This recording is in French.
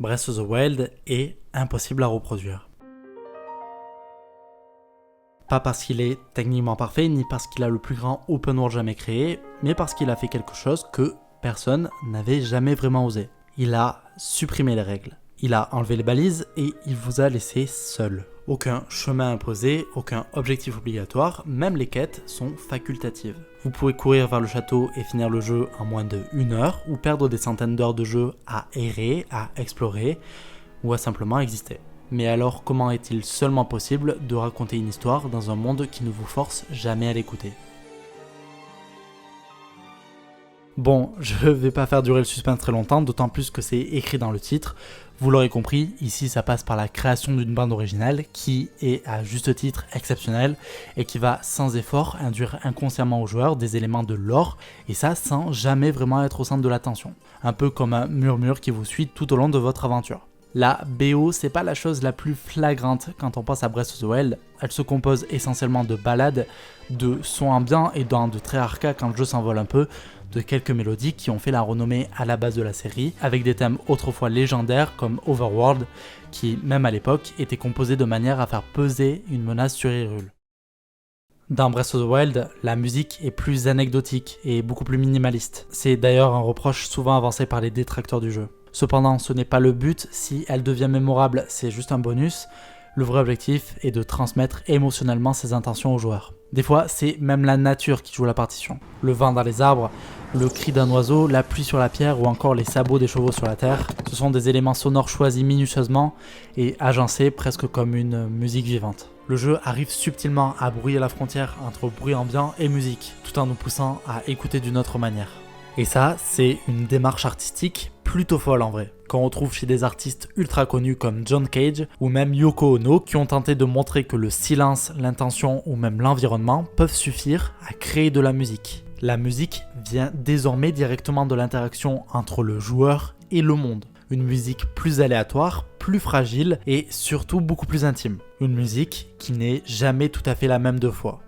Breath of the Wild est impossible à reproduire. Pas parce qu'il est techniquement parfait, ni parce qu'il a le plus grand open world jamais créé, mais parce qu'il a fait quelque chose que personne n'avait jamais vraiment osé. Il a supprimé les règles. Il a enlevé les balises et il vous a laissé seul. Aucun chemin imposé, aucun objectif obligatoire, même les quêtes sont facultatives. Vous pouvez courir vers le château et finir le jeu en moins de 1 heure, ou perdre des centaines d'heures de jeu à errer, à explorer, ou à simplement exister. Mais alors, comment est-il seulement possible de raconter une histoire dans un monde qui ne vous force jamais à l'écouter ? Bon, je vais pas faire durer le suspense très longtemps, d'autant plus que c'est écrit dans le titre. Vous l'aurez compris, ici ça passe par la création d'une bande originale qui est à juste titre exceptionnelle et qui va sans effort induire inconsciemment aux joueurs des éléments de lore, et ça sans jamais vraiment être au centre de l'attention. Un peu comme un murmure qui vous suit tout au long de votre aventure. La BO, c'est pas la chose la plus flagrante quand on pense à Breath of the Wild. Elle se compose essentiellement de ballades, de sons ambiants et de traits arcades quand le jeu s'envole un peu, de quelques mélodies qui ont fait la renommée à la base de la série, avec des thèmes autrefois légendaires comme Overworld, qui, même à l'époque, était composé de manière à faire peser une menace sur Hyrule. Dans Breath of the Wild, la musique est plus anecdotique et beaucoup plus minimaliste. C'est d'ailleurs un reproche souvent avancé par les détracteurs du jeu. Cependant, ce n'est pas le but, si elle devient mémorable, c'est juste un bonus. Le vrai objectif est de transmettre émotionnellement ses intentions aux joueurs. Des fois, c'est même la nature qui joue la partition. Le vent dans les arbres, le cri d'un oiseau, la pluie sur la pierre ou encore les sabots des chevaux sur la terre, ce sont des éléments sonores choisis minutieusement et agencés presque comme une musique vivante. Le jeu arrive subtilement à brouiller la frontière entre bruit ambiant et musique, tout en nous poussant à écouter d'une autre manière. Et ça, c'est une démarche artistique plutôt folle en vrai, qu'on retrouve chez des artistes ultra connus comme John Cage ou même Yoko Ono qui ont tenté de montrer que le silence, l'intention ou même l'environnement peuvent suffire à créer de la musique. La musique vient désormais directement de l'interaction entre le joueur et le monde. Une musique plus aléatoire, plus fragile et surtout beaucoup plus intime. Une musique qui n'est jamais tout à fait la même deux fois.